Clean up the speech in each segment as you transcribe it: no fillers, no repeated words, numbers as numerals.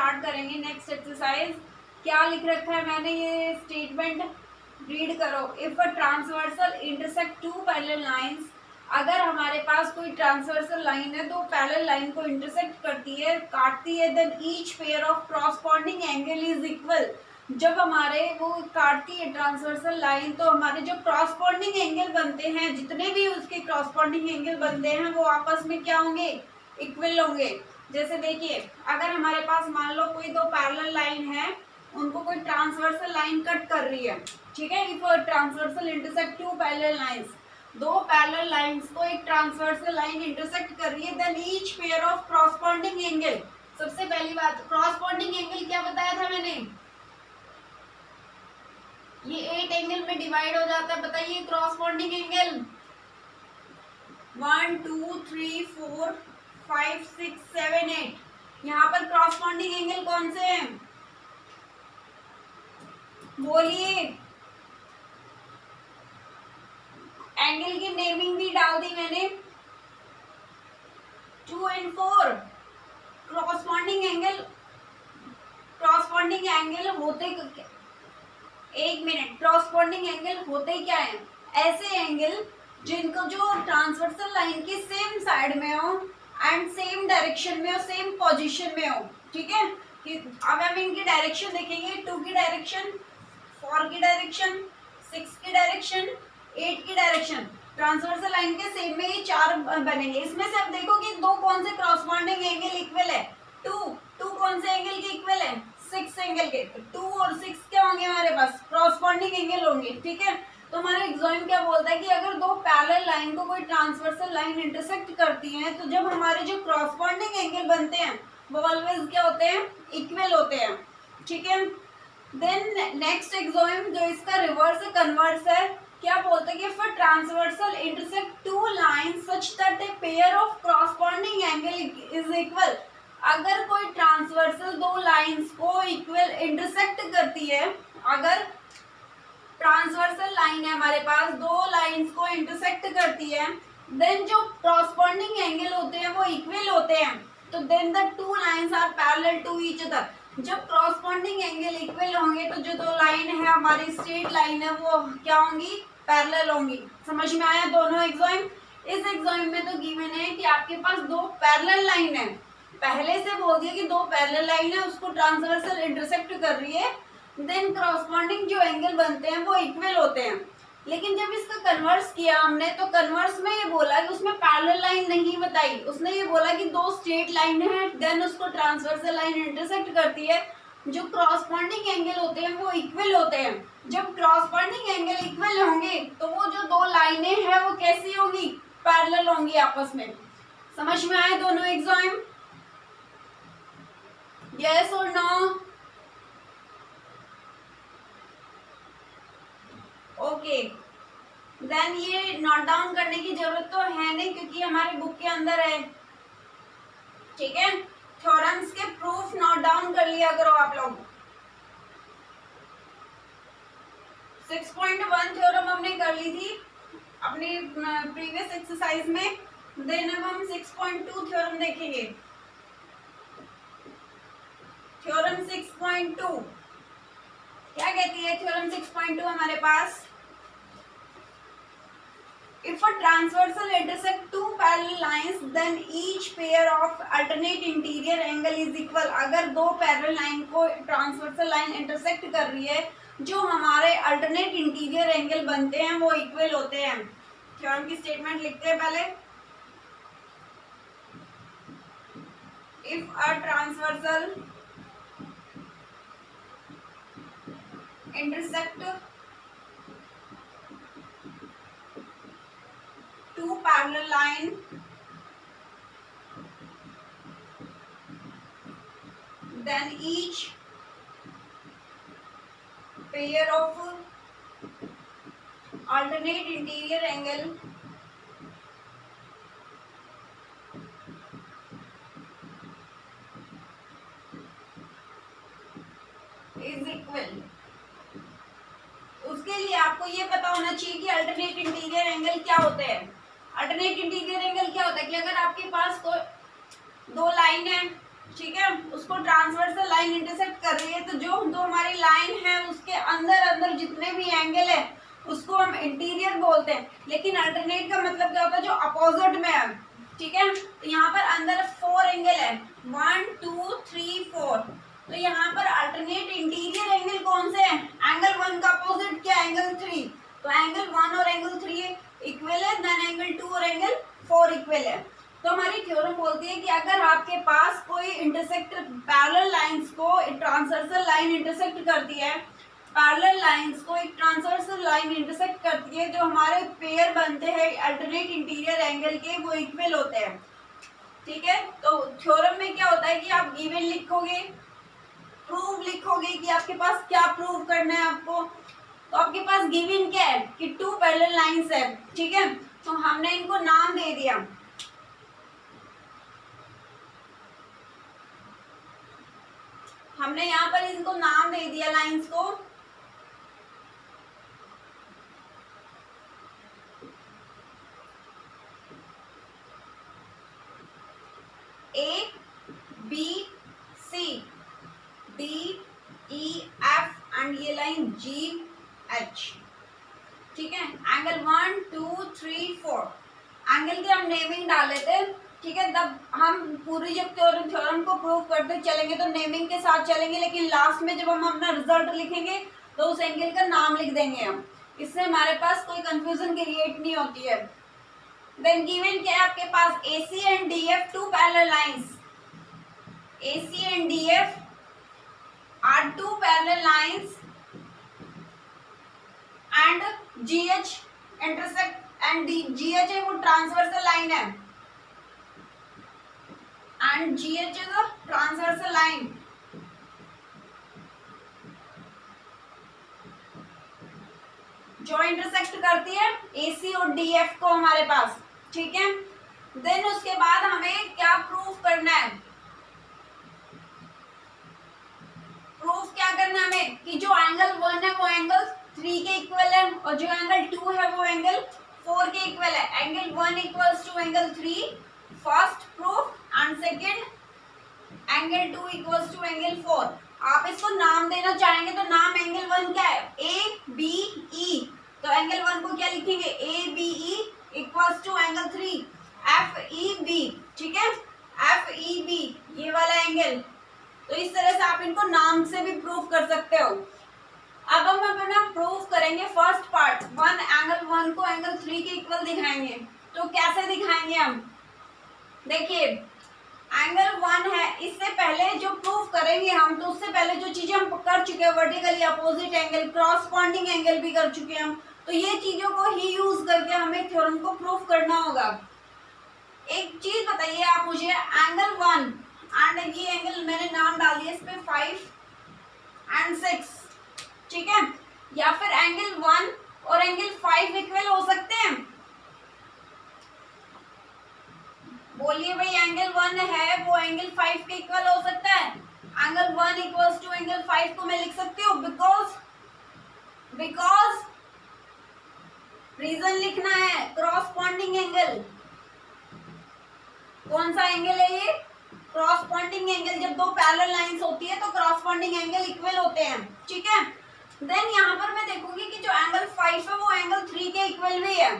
Start करेंगे next exercise. क्या लिख रखा है मैंने, ये स्टेटमेंट रीड करो। If a transversal intersect two parallel lines, अगर हमारे पास कोई ट्रांसवर्सल लाइन है तो पैरेलल लाइन को इंटरसेक्ट करती है, काटती है, then each pair of corresponding angle is equal. जब हमारे वो काटती है ट्रांसवर्सल लाइन तो हमारे जो क्रॉसपॉन्डिंग एंगल बनते हैं, जितने भी उसके क्रॉसपॉन्डिंग एंगल बनते हैं वो आपस में क्या होंगे, इक्वल होंगे। जैसे देखिए, अगर हमारे पास मान लो कोई दो पैरेलल लाइन है, उनको कोई ट्रांसवर्सल लाइन कट कर रही है, ठीक है। If transversal intersect two parallel lines, दो पैरेलल लाइंस को एक ट्रांसवर्सल लाइन इंटरसेक्ट कर रही है, then each pair of corresponding angle. सबसे पहली बात, क्रॉसपॉन्डिंग एंगल क्या बताया था मैंने, ये 8 एंगल में डिवाइड हो जाता है। बताइए क्रॉसपॉन्डिंग एंगल 1 2 3 4 5 6 7 8। यहाँ पर क्रॉसपॉन्डिंग एंगल कौन से हैं, बोलिए। एंगल की नेमिंग भी डाल दी मैंने, 2 और 4। क्रॉसपॉन्डिंग एंगल होते, एक मिनट, क्रॉसपॉन्डिंग एंगल होते क्या है, ऐसे एंगल जिनको जो ट्रांसवर्सल लाइन की सेम साइड में हो एंड सेम डायरेक्शन में हो, सेम पोजीशन में हो, ठीक है। कि अब हम इनकी डायरेक्शन देखेंगे, 2 की डायरेक्शन, 4 की डायरेक्शन, 6 की डायरेक्शन, 8 की डायरेक्शन। ट्रांसवर्सल लाइन के सेम में ये 4 बनेंगे। इसमें से अब देखो कि दो कौन से क्रॉसपॉन्डिंग एंगल इक्वल है, 2 कौन से एंगल के इक्वल है, 6 एंगल के। 2 और 6 क्या होंगे हमारे पास, क्रॉसपॉन्डिंग एंगल होंगे, ठीक है। तो हमारा एग्जाम क्या बोलता है कि अगर दो पैरेलल लाइन को कोई ट्रांसवर्सल लाइन इंटरसेक्ट करती है तो जब हमारे जो क्रॉसपॉन्डिंग एंगल बनते हैं वो ऑलवेज क्या होते हैं, इक्वल होते हैं, ठीक है। देन नेक्स्ट एग्जाम जो इसका रिवर्स कन्वर्स है, क्या बोलते हैं कि for transversal intersect two lines such that A pair of corresponding angle is equal. अगर कोई ट्रांसवर्सल दो लाइंस को इक्वल इंटरसेक्ट करती है, अगर ट्रांसवर्सल लाइन है हमारे पास, दो लाइंस को इंटरसेक्ट करती है, देन जो क्रॉसपॉन्डिंग एंगल होते हैं वो इक्वल होते हैं, तो then the two lines are parallel to each other. जब क्रॉसपॉन्डिंग एंगल इक्वल होंगे तो जो दो लाइन है हमारी स्ट्रेट लाइन है वो क्या होंगी, पैरेलल होंगी। समझ में आया दोनों एग्जाम। इस एग्जाम में तो गिवन है कि आपके पास दो पैरेलल लाइन है, पहले से बोल दिया कि दो पैरेलल लाइन है, उसको ट्रांसवर्सल इंटरसेक्ट कर रही है, देन क्रॉसपॉन्डिंग जो एंगल बनते हैं वो इक्वल होते हैं। लेकिन जब इसका कन्वर्स किया हमने तो कन्वर्स में ये बोला कि उसमें पैरेलल लाइन नहीं बताई, उसने ये बोला कि दो स्ट्रेट लाइन है, देन उसको ट्रांसवर्सल लाइन इंटरसेक्ट करती है, जो क्रॉसपॉन्डिंग एंगल होते हैं वो इक्वल होते हैं। जब क्रॉसपॉन्डिंग एंगल इक्वल होंगे तो वो जो दो लाइनें हैं वो कैसी होंगी, पैरेलल होंगी आपस में। समझ में आए दोनों एग्जाम, यस और नो? ओके, देन ये नोट डाउन करने की जरूरत तो है नहीं क्योंकि हमारे बुक के अंदर है, ठीक है। थ्योरम्स के प्रूफ नोट डाउन कर लिया करो आप लोग। 6.1 थ्योरम हमने कर ली थी अपनी प्रीवियस एक्सरसाइज में, देन अब हम 6.2 थ्योरम देखेंगे। थ्योरम 6.2 क्या कहती है, थ्योरम 6.2 हमारे पास, if a transversal intersect two parallel lines then each pair of alternate interior angle is equal। अगर दो पैरेलल लाइन को ट्रांसवर्सल लाइन इंटरसेक्ट कर रही है, जो हमारे अल्टरनेट इंटीरियर एंगल बनते हैं वो इक्वल होते हैं। थ्योरम की स्टेटमेंट लिखते हैं पहले, if a transversal intersect two parallel line then each pair of alternate interior angle is equal। उसके लिए आपको ये पता होना चाहिए कि अल्टरनेट इंटीरियर एंगल क्या होते हैं। अल्टरनेट इंटीरियर एंगल क्या होता है कि अगर आपके पास कोई दो लाइन है, ठीक है, उसको ट्रांसवर्सल लाइन लाइन इंटरसेक्ट कर रही है, तो जो हमारी लाइन है उसके अंदर अंदर जितने भी एंगल है उसको हम इंटीरियर बोलते हैं। लेकिन अल्टरनेट का मतलब क्या होता है, जो अपोजिट में है, ठीक है। तो यहाँ पर अंदर 4 एंगल है, 1 2 3 4। तो यहाँ पर अल्टरनेट इंटीरियर एंगल कौन से हैं, एंगल 1 का अपोजिट क्या, एंगल 3। तो एंगल 1 और एंगल 3 इक्वल है, देन एंगल 2 और एंगल 4 इक्वल है। तो हमारी थ्योरम बोलती है कि अगर आपके पास कोई इंटरसेक्ट पैरेलल लाइंस को ट्रांसवर्सल लाइन इंटरसेक्ट करती है, पैरेलल लाइंस को एक ट्रांसवर्सल लाइन इंटरसेक्ट करती है, जो हमारे पेयर बनते हैं अल्टरनेट इंटीरियर एंगल के, वो इक्वल होते हैं, ठीक है। तो थ्योरम में क्या होता है कि आप गिवन लिखोगे, प्रूव लिखोगे कि आपके पास क्या प्रूव करना है आपको। तो आपके पास गिवन क्या है कि 2 पैरेलल लाइंस है, ठीक है। तो हमने इनको नाम दे दिया, हमने यहाँ पर इनको नाम दे दिया लाइंस को। A B C D E F and ये लाइन G H, ठीक है। एंगल 1 2 3 4 एंगल की हम नेमिंग डाल लेते हैं, ठीक है। तब हम पूरी जब थ्योरम को प्रूव करते चलेंगे तो नेमिंग के साथ चलेंगे, लेकिन लास्ट में जब हम अपना रिजल्ट लिखेंगे तो उस एंगल का नाम लिख देंगे हम, इससे हमारे पास कोई कंफ्यूजन क्रिएट नहीं होती है। देन गिवन क्या है आपके पास, AC and DF 2 parallel lines, AC and DF are 2 parallel lines and GH intersect and GH है वो ट्रांसवर्सल लाइन है and GH is a transversal line। जो इंटरसेक्ट करती है AC और DF को हमारे पास, ठीक है। देन उसके बाद हमें क्या प्रूफ करना है, प्रूफ क्या करना है हमें कि जो एंगल 1 है वो एंगल 3 के इक्वल है और जो एंगल 2 है वो एंगल 4 के इक्वल है। Angle 1 equals to angle 3, first proof, and second angle 2 equals to angle 4। आप इसको नाम देना चाहेंगे तो नाम एंगल 1 क्या है, ABE। तो एंगल 1 को क्या लिखेंगे, ABE equals to angle 3 FEB, ठीक है, FEB ये वाला एंगल। तो इस तरह से आप इनको नाम से भी प्रूफ कर सकते हो। अब हम अपना प्रूफ करेंगे फर्स्ट पार्ट, एंगल 1 को एंगल 3 के इक्वल दिखाएंगे। तो कैसे दिखाएंगे हम, देखिए एंगल 1 है, इससे पहले जो प्रूफ करेंगे हम, तो उससे पहले जो चीजें हम कर चुके हैं, vertically opposite angle, corresponding angle भी कर चुके हैं हम, तो ये चीजों को ही यूज करके हमें थ्योरम को प्रूफ करना होगा। एक चीज बताइए आप मुझे, एंगल 1 एंड ये एंगल मैंने नाम डाल दिया इस पे 5 एंड 6, ठीक है, या फिर एंगल 1 और एंगल 5 इक्वल हो सकते हैं, बोलिए भाई एंगल 1 है वो एंगल 5 के इक्वल हो सकता है। एंगल 1 इक्वल्स टू एंगल 5 को मैं लिख सकती हूँ, बिकॉज रीजन लिखना है, क्रॉसपॉन्डिंग एंगल, कौन सा एंगल है ये, क्रॉसपॉन्डिंग एंगल। जब दो पैरेलल लाइंस होती है तो क्रॉसपॉन्डिंग एंगल इक्वल होते हैं, ठीक है। देन यहाँ पर मैं देखूंगी कि जो एंगल 5 है वो एंगल 3 के इक्वल भी है।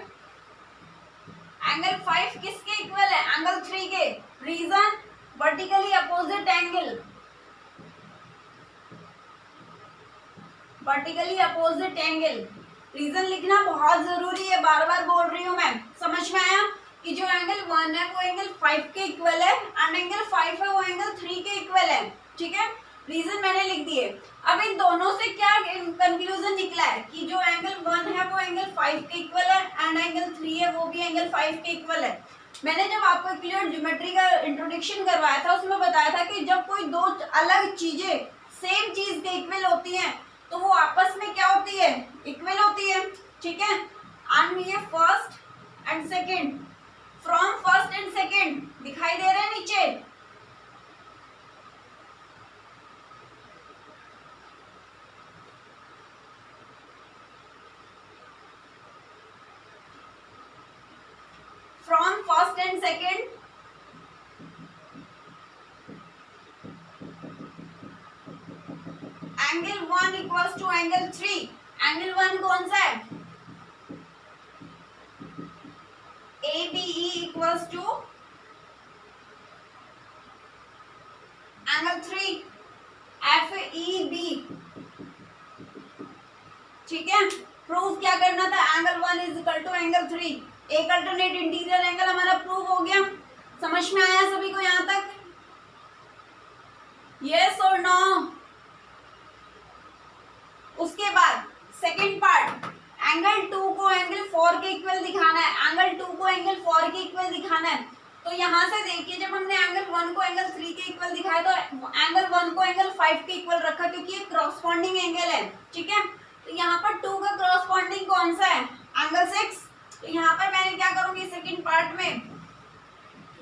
एंगल 5 किसके इक्वल है, एंगल 3 के, reason vertically opposite angle, vertically opposite angle. Reason लिखना बहुत जरूरी है, बार बार बोल रही हूँ मैं, समझ में आया कि जो एंगल 1 है वो एंगल 5 के इक्वल है एंड एंगल 5 है वो एंगल 3 के इक्वल है, ठीक है। रीजन मैंने लिख दिए। अब इन दोनों से क्या कंक्लूजन निकला है कि जो एंगल 1 है वो एंगल 5 के इक्वल है एंड एंगल 3 है वो भी एंगल 5 के इक्वल है। मैंने जब आपको क्लियर ज्योमेट्री का इंट्रोडक्शन करवाया था उसमें बताया था कि जब कोई दो अलग चीजें सेम चीज के इक्वल होती हैं तो वो आपस में क्या होती है, इक्वल होती है, ठीक है। एंड ये first and second, from first and second दिखाई दे रहे हैं नीचे, from first and second angle 1 equals to angle 3। Angle 1 कौन सा है? ABE equals to angle 3 FEB। ठीक है, प्रूफ क्या करना था? Angle 1 is equal to angle 3। एक अल्टरनेट इंटीरियर एंगल हमारा प्रूव हो गया। समझ में आया सभी को यहां तक? यस और नो? उसके बाद सेकंड पार्ट, एंगल 2 को एंगल 4 के इक्वल दिखाना है। एंगल 2 को एंगल 4 के इक्वल दिखाना है। तो यहां से देखिए, जब हमने एंगल 1 को एंगल 3 के इक्वल दिखाया तो एंगल 1 को एंगल 5 के इक्वल रखा, क्योंकि ये क्रॉसपॉन्डिंग एंगल है। ठीक है, तो यहाँ पर 2 का क्रॉसपॉन्डिंग कौन सा है? एंगल 6। तो यहाँ पर मैंने क्या करूंगी, सेकंड पार्ट में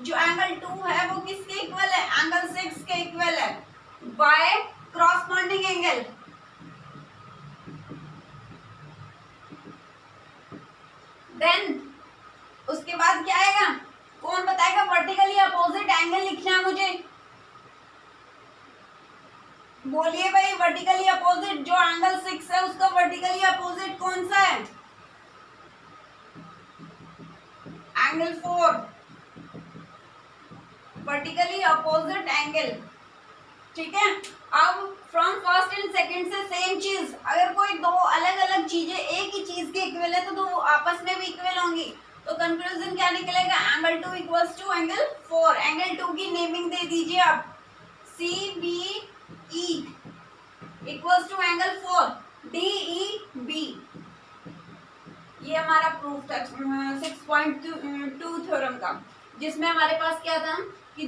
जो एंगल 2 है वो किसके इक्वल है? एंगल 6 के इक्वल है, बाय क्रॉसपॉन्डिंग एंगल। देन उसके बाद क्या आएगा? कौन बताएगा? वर्टिकली अपोजिट एंगल लिखना है मुझे। बोलिए भाई, वर्टिकली अपोजिट जो एंगल 6 है उसका वर्टिकली अपोजिट कौन सा है? Angle 4, vertically opposite angle. ठीक है, अब फ्रॉम फर्स्ट एंड सेकंड से सेम चीज, अगर कोई दो अलग अलग चीजें एक ही चीज के इक्वल है तो दो आपस में भी इक्वल होंगी। तो कंक्लूजन क्या निकलेगा? Angle 2 equals to angle 4। Angle 2 की नेमिंग दे दीजिए आप, CBE equals to angle 4 DEB। ये हमारा प्रूफ था 6.2 थ्योरम का, जिसमें हमारे पास क्या था कि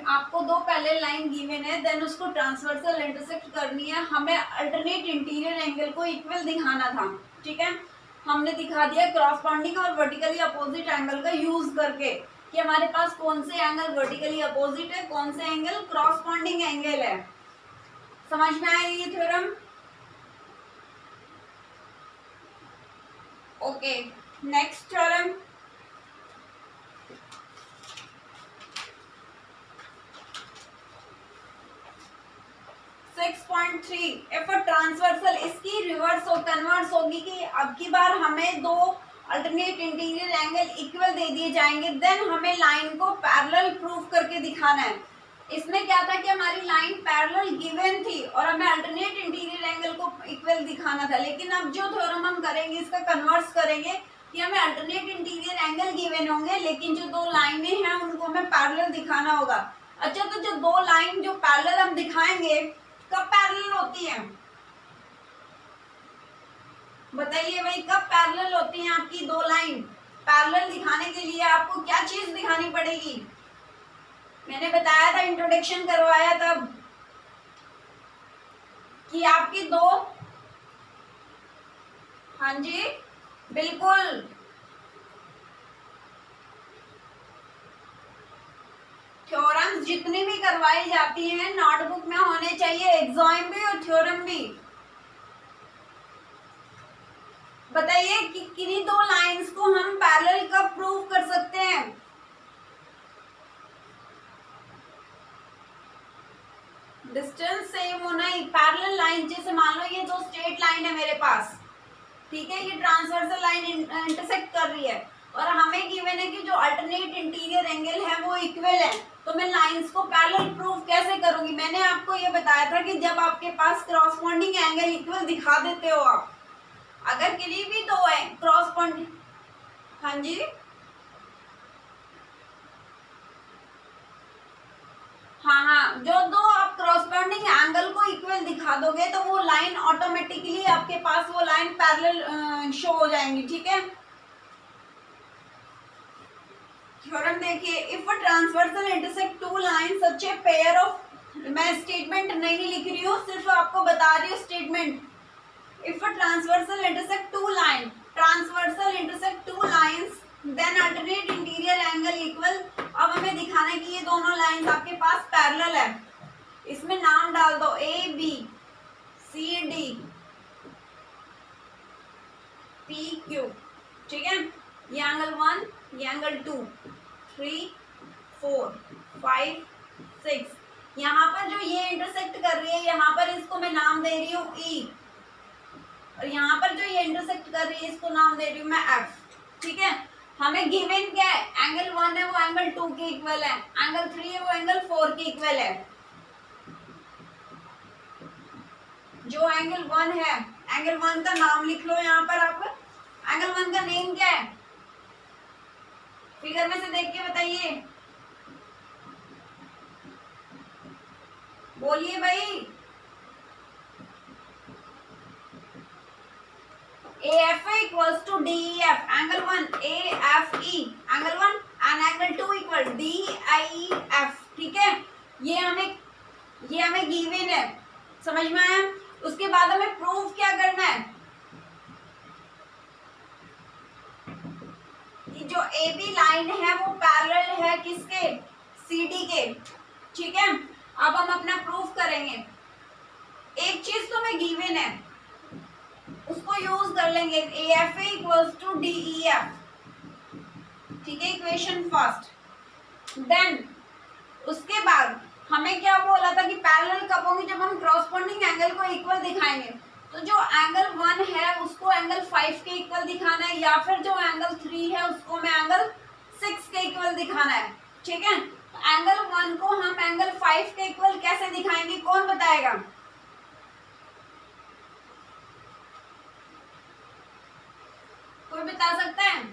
आपको दो पहले लाइन गिवन है, देन उसको ट्रांसवर्सल इंटरसेक्ट करनी है, हमें अल्टरनेट इंटीरियर एंगल को इक्वल दिखाना था। ठीक है, हमने दिखा दिया क्रॉसपॉन्डिंग और वर्टिकली अपोजिट एंगल का यूज करके कि हमारे पास कौन से एंगल वर्टिकली अपोजिट है, कौन से एंगल क्रॉसपॉन्डिंग एंगल है। समझ में आया ये theorem? Okay, next theorem, if a transversal, इसकी रिवर्स और कन्वर्स होगी कि अब की बार हमें दो अल्टरनेट इंटीरियर एंगल इक्वल दे दिए जाएंगे, देन हमें लाइन को पैरेलल प्रूफ करके दिखाना है। इसमें क्या था कि हमारी लाइन पैरेलल गिवन थी और हमें अल्टरनेट इंटीरियर एंगल को इक्वल दिखाना था, लेकिन अब जो थ्योरम हम करेंगे इसका कन्वर्स करेंगे कि हमें अल्टरनेट इंटीरियर एंगल गिवन होंगे, लेकिन जो दो लाइनें हैं उनको हमें पैरेलल दिखाना होगा। अच्छा, तो जो दो लाइन जो पैरेलल हम दिखाएंगे कब पैरेलल होती है? बताइए भाई, कब पैरेलल होती हैं आपकी दो लाइन? पैरेलल दिखाने के लिए आपको क्या चीज दिखानी पड़ेगी? मैंने बताया था, इंट्रोडक्शन करवाया तब, कि आपकी दो, हाँ जी बिल्कुल, थ्योरम्स जितनी भी करवाई जाती हैं नोटबुक में होने चाहिए, एग्जाम भी और थ्योरम भी। बताइए कि किन्हीं दो लाइंस को हम पैरेलल कब प्रूव कर सकते हैं? डिस्टेंस सेम होना ही, पैरेलल लाइन, जैसे मान लो ये दो स्ट्रेट लाइन है मेरे पास, ठीक है, ये ट्रांसवर्सल लाइन इंटरसेक्ट कर रही है और हमें गिवन है कि जो अल्टरनेट इंटीरियर एंगल है वो इक्वल है, तो मैं लाइंस को पैरेलल प्रूफ कैसे करूंगी? मैंने आपको ये बताया था कि जब आपके पास क्रॉसपॉन्डिंग एंगल इक्वल दिखा देते हो आप, अगर किसी भी दो है क्रॉसपॉन्डिंग, हाँ जी हाँ, जो दो आप क्रॉसपॉन्डिंग एंगल को इक्वल दिखा दोगे तो वो लाइन ऑटोमेटिकली आपके पास वो लाइन पैरेलल शो हो जाएंगी। ठीक है, थ्योरम देखिए, if a transversal intersect two line such a pair of, मैं स्टेटमेंट नहीं लिख रही हूँ, सिर्फ आपको बता रही हूँ statement. If a transversal intersect two line, transversal intersect two lines, then alternate interior angle equal. अब हमें दिखाना है कि ये दोनों लाइंस आपके पास पैरेलल है, इसमें नाम डाल दो A B C D P Q. ठीक है, ये एंगल 1, ये एंगल 2, 3, 4, 5, 6, यहाँ पर जो ये इंटरसेक्ट कर रही है यहाँ पर इसको मैं नाम दे रही हूँ ई, और यहाँ पर जो ये इंटरसेक्ट कर रही है इसको नाम दे रही हूँ मैं एफ। ठीक है, हमें गिवन क्या है, एंगल 1 है वो एंगल 2 के इक्वल है, एंगल 3 है वो एंगल 4 के इक्वल है। जो एंगल 1 है, एंगल 1 का नाम लिख लो यहाँ पर आप। एंगल 1 का नेम क्या है, फिगर में से देख के बताइए, बोलिए भाई। AF equals to DEF, angle 1 AFE, angle 1 and angle 2 equal DIEF। ठीक है, ये हमें गिवन है, समझ में आया। उसके बाद हमें प्रूफ क्या करना है कि जो AB लाइन है वो पैरेलल है किसके, CD के। ठीक है, अब हम अपना प्रूफ करेंगे। एक चीज तो हमें गिवन है उसको यूज कर लेंगे, AF equals to DEF। ठीक है, इक्वेशन फर्स्ट। देन उसके बाद हमें क्या बोला था कि पैरेलल कब होंगे, जब हम क्रॉसपोंडिंग एंगल को इक्वल दिखाएंगे। तो जो एंगल 1 है उसको एंगल 5 के इक्वल दिखाना है, या फिर जो एंगल 3 है उसको मैं एंगल 6 के इक्वल दिखाना है। ठीक है, एंगल 1 को हम एंगल 5 के इक्वल कैसे दिखाएंगे, कौन बताएगा। कोई बता सकता है।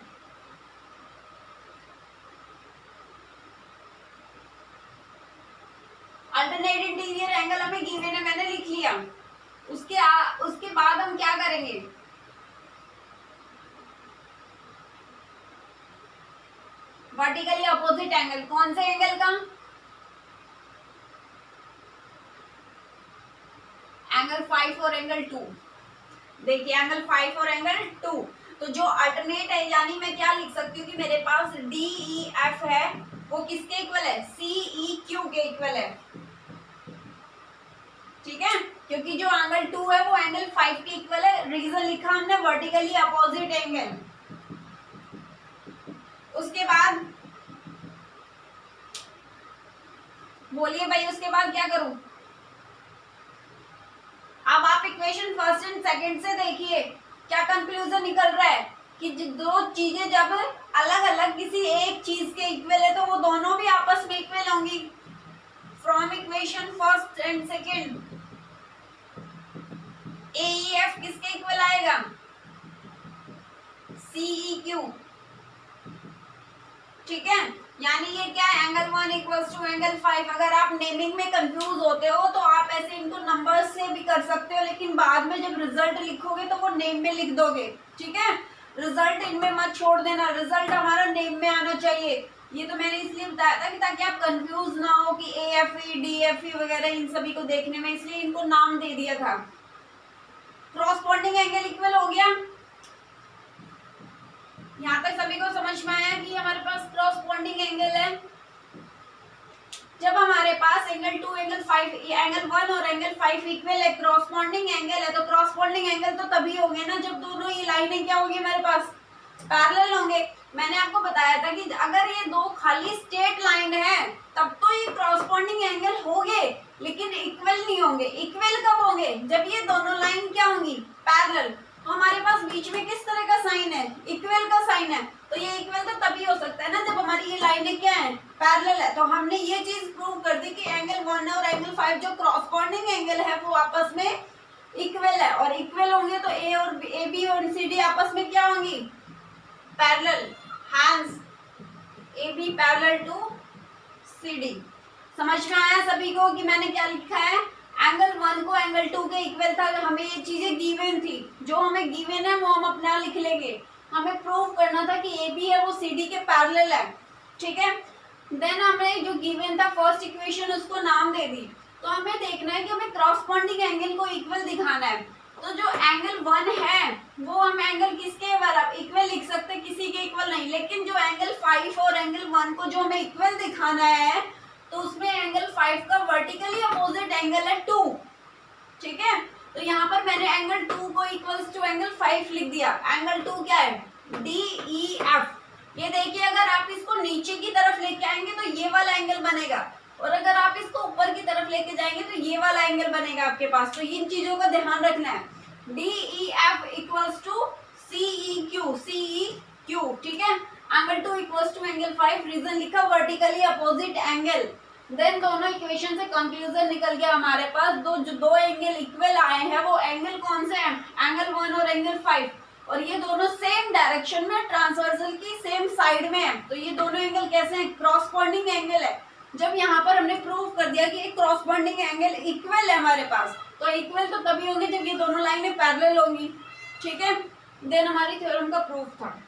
अल्टरनेट इंटीरियर एंगल हमें गिवन है, मैंने लिख लिया। उसके बाद हम क्या करेंगे, वर्टिकली अपोजिट एंगल, कौन से एंगल का, एंगल 5 और एंगल 2। देखिए एंगल 5 और एंगल 2, तो जो अल्टरनेट है, यानी मैं क्या लिख सकती हूँ कि मेरे पास DEF है वो किसके इक्वल है, CEQ के इक्वल है। ठीक है, क्योंकि जो एंगल 2 है वो एंगल 5 के इक्वल है, रीजन लिखा हमने वर्टिकली अपोजिट एंगल। उसके बाद बोलिए भाई, उसके बाद क्या करूं। अब आप इक्वेशन फर्स्ट एंड सेकंड से देखिए क्या कंक्लूजन निकल रहा है कि दो चीजें जब अलग अलग किसी एक चीज के इक्वल है तो वो दोनों भी आपस में इक्वल होंगी। From equation first and second AEF किसके इक्वल आएगा, CEQ। ठीक है, यानी ये क्या है, एंगल 1 इक्वल्स टू एंगल 5। अगर आप नेमिंग में कंफ्यूज होते हो तो आप ऐसे इनको नंबर्स से भी कर सकते हो, लेकिन बाद में जब रिजल्ट लिखोगे तो वो नेम में लिख दोगे। ठीक है, रिजल्ट इनमें मत छोड़ देना, रिजल्ट हमारा नेम में आना चाहिए। ये तो मैंने इसलिए बताया था कि ताकि आप कंफ्यूज ना हो कि AFE DFE वगैरह इन सभी को देखने में, इसलिए इनको नाम दे दिया था। क्रॉसपोंडिंग एंगल इक्वल हो गया, यहाँ तक सभी को समझ में आया कि हमारे पास क्रॉसपोंडिंग एंगल है। जब हमारे पास एंगल 2 एंगल 5 एंगल 1 और एंगल 5 इक्वल है, क्रॉसपोंडिंग एंगल है, तो क्रॉसपोंडिंग एंगल तो तभी होंगे ना जब दोनों ये लाइनें क्या होंगी, हमारे पास पैरेलल होंगे। मैंने आपको बताया था कि अगर ये दो खाली स्ट्रेट लाइन है तब तो ये क्रॉसपोंडिंग एंगल होंगे, लेकिन इक्वल नहीं होंगे। इक्वल कब होंगे, जब ये दोनों लाइन क्या होंगी, पैरेलल। हमारे पास बीच में किस तरह का साइन है, इक्वल का साइन है, तो ये इक्वल तो तभी हो सकता है ना जब हमारी ये लाइनें क्या है, पैरेलल है। तो हमने ये चीज प्रूव कर दी कि एंगल 1 और एंगल 5 जो क्रॉसपोंडिंग एंगल है वो आपस में इक्वल है, और इक्वल होंगे तो AB और CD आपस में क्या होंगी, parallel. Hence AB parallel to CD। समझ में आया सभी को कि मैंने क्या लिखा है, एंगल 1 को एंगल 2 के इक्वल था, हमें ये चीजें गिवन थी, जो हमें गिवन है वो हम अपना लिख लेंगे। हमें प्रूव करना था कि AB है वो CD के पैरेलल है। ठीक है, देन हमें जो गिवन था फर्स्ट इक्वेशन उसको नाम दे दी। तो हमें देखना है कि हमें क्रॉसपोंडिंग एंगल को इक्वल दिखाना है। तो जो एंगल 1 है वो हम एंगल किसके बराबर इक्वल लिख सकते हैं, किसी के इक्वल नहीं, लेकिन जो एंगल 5 और एंगल 1 को जो हमें इक्वल दिखाना है तो उसमें एंगल 5 का वर्टिकली अपोजिट एंगल है 2। ठीक है, तो यहाँ पर मैंने एंगल 2 को इक्वल्स टू एंगल 5 लिख दिया। एंगल 2 क्या है, DEF। ये देखिए, अगर आप इसको नीचे की तरफ लेके आएंगे तो ये वाला एंगल बनेगा, और अगर आप इसको ऊपर की तरफ लेके जाएंगे तो ये वाला एंगल बनेगा आपके पास। तो इन चीजों का ध्यान रखना है। DEF इक्वल्स टू CEQ, ठीक है। Angle 2 equals to angle 5, reason लिखा वर्टिकली अपोजिट एंगल। देन दोनों इक्वेशन से कंक्लूजन निकल गया हमारे पास, जो दो एंगल इक्वल आए हैं वो एंगल कौन से हैं, एंगल 1 और एंगल 5, और ये दोनों सेम डायरेक्शन में ट्रांसवर्सल की सेम साइड में है। तो ये दोनों एंगल कैसे हैं, क्रॉसपॉन्डिंग एंगल है। जब यहाँ पर हमने प्रूव कर दिया कि एक क्रॉसपॉन्डिंग एंगल इक्वल है हमारे पास, तो इक्वल तो तभी होंगे जब ये दोनों लाइनें पैरेलल होंगी, ठीक है। देन हमारी थ्योरम का प्रूफ था।